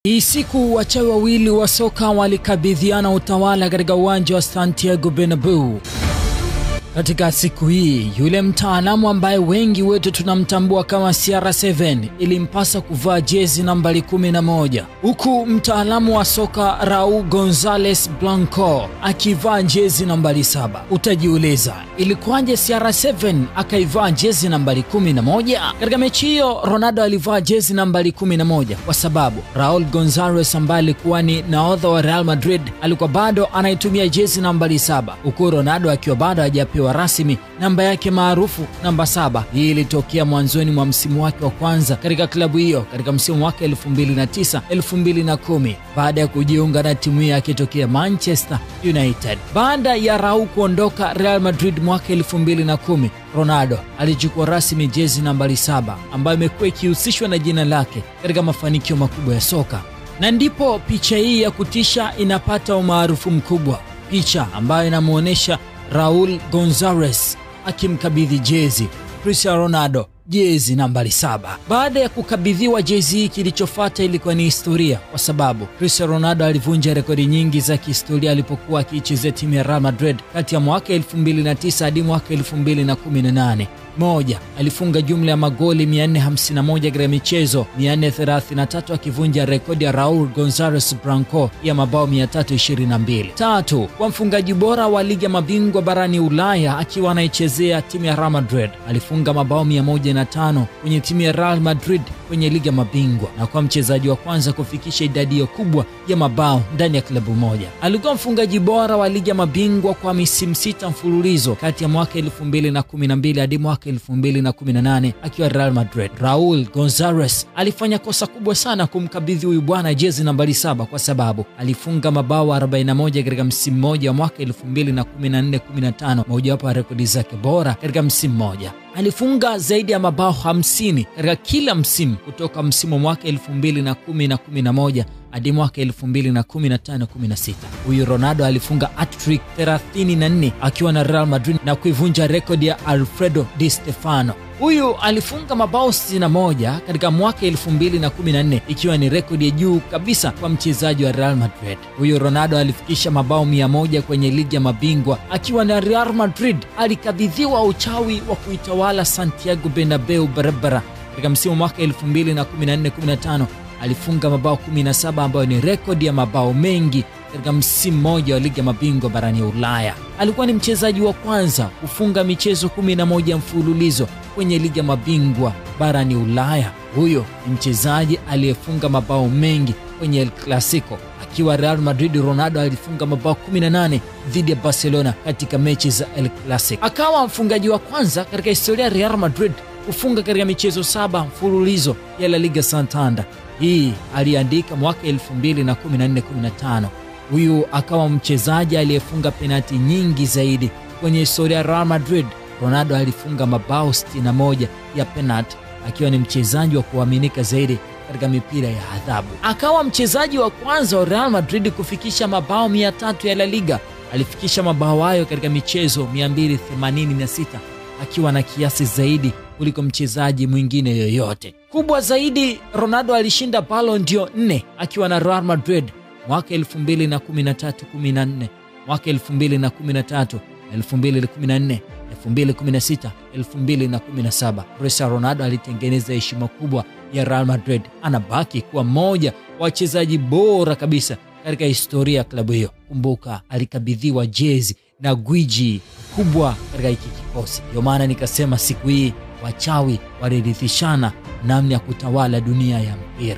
Hii siku wachawi wawili wa soka walikabidhiana utawala katika uwanja wa Santiago Bernabeu. Katika siku hii, yule mtaalamu ambaye wengi wetu tunamtambua kama CR7 ilimpasa kuvaa jezi nambari 11, huku mtaalamu wa soka Raul González Blanco akivaa jezi nambari 7. Utajiuliza, ilikuwaje CR7 akaivaa jezi nambari 11? Katika mechi hiyo Ronaldo alivaa jezi nambari 11 kwa sababu Raul González ambaye alikuwa ni nahodha wa Real Madrid alikuwa bado anaitumia jezi nambari 7, huku Ronaldo akiwa bado hajapewa rasmi namba yake maarufu namba 7. Hii ilitokea mwanzoni mwa msimu wake wa kwanza katika klabu hiyo katika msimu wake 2009-2010 baada ya kujiunga na timu hiyo akitokea Manchester United. Baada ya Raul kuondoka Real Madrid mwaka 2010, Ronaldo alichukua rasmi jezi nambari 7 ambayo imekuwa ikihusishwa na jina lake katika mafanikio makubwa ya soka. Na ndipo picha hii ya kutisha inapata umaarufu mkubwa, picha ambayo inamuonesha Raul González akimkabidhi jezi Cristiano Ronaldo jezi nambari 7. Baada ya kukabidhiwa jezi hii, kilichofuata ilikuwa ni historia, kwa sababu Cristiano Ronaldo alivunja rekodi nyingi za kihistoria alipokuwa akiichezea timu ya Real Madrid kati ya mwaka 2009 hadi mwaka 2018. Moja, alifunga jumla ya magoli 451 katika michezo 433 akivunja rekodi ya Raul González Blanco ya mabao 322. Tatu, kwa mfungaji bora wa ligi ya mabingwa barani Ulaya akiwa anaichezea timu ya Real Madrid, alifunga mabao 105 kwenye timu ya Real Madrid kwenye ligi ya mabingwa, na kwa mchezaji wa kwanza kufikisha idadi hiyo kubwa ya mabao ndani ya klabu moja. Alikuwa mfungaji bora wa ligi ya mabingwa kwa misimu 6 mfululizo kati ya mwaka 2012 hadi mwaka 2018 akiwa Real Madrid. Raul González alifanya kosa kubwa sana kumkabidhi huyu bwana jezi nambari 7 kwa sababu alifunga mabao 41 katika msimu mmoja wa mwaka 2014-15, mojawapo ya rekodi zake bora katika msimu mmoja. Alifunga zaidi ya mabao 50 katika kila msimu kutoka msimu wa mwaka 2010-11 hadi mwaka 2015-16. Huyu Ronaldo alifunga hat-trick 34 akiwa na Real Madrid na kuivunja rekodi ya Alfredo Di Stefano. Huyu alifunga mabao 61 katika mwaka 2014 ikiwa ni rekodi ya juu kabisa kwa mchezaji wa Real Madrid. Huyu Ronaldo alifikisha mabao 100 kwenye ligi ya mabingwa akiwa na Real Madrid. Alikabidhiwa uchawi wa kuitawala Santiago Bernabeu barabara katika msimu mwaka 2014-15. Alifunga mabao 17 ambayo ni rekodi ya mabao mengi katika msimu mmoja wa ligi ya mabingwa barani Ulaya. Alikuwa ni mchezaji wa kwanza kufunga michezo 11 mfululizo kwenye ligi ya mabingwa barani Ulaya. Huyo ni mchezaji aliyefunga mabao mengi kwenye El Clasico. Akiwa Real Madrid, Ronaldo alifunga mabao 18 dhidi ya Barcelona katika mechi za El Clasico. Akawa mfungaji wa kwanza katika historia ya Real Madrid kufunga katika michezo 7 mfululizo ya La Liga Santander. Hii aliandika mwaka 2014-15. Huyu akawa mchezaji aliyefunga penalti nyingi zaidi kwenye historia ya Real Madrid. Ronaldo alifunga mabao 61 ya penalti akiwa ni mchezaji wa kuaminika zaidi katika mipira ya adhabu. Akawa mchezaji wa kwanza wa Real Madrid kufikisha mabao 300 ya La Liga. Alifikisha mabao hayo katika michezo 286 akiwa na kiasi zaidi kuliko mchezaji mwingine yoyote. Kubwa zaidi, Ronaldo alishinda Ballon d'Or 4 akiwa na Real Madrid mwaka 2013-14, mwaka 2013, 2014, 2016, 2017. Cristiano Ronaldo alitengeneza heshima kubwa ya Real Madrid. Anabaki kuwa mmoja wa wachezaji bora kabisa katika historia ya klabu hiyo. Kumbuka, alikabidhiwa jezi na gwiji kubwa katika hiki kikosi. Ndio maana nikasema siku hii wachawi walirithishana namna ya kutawala dunia ya mpira.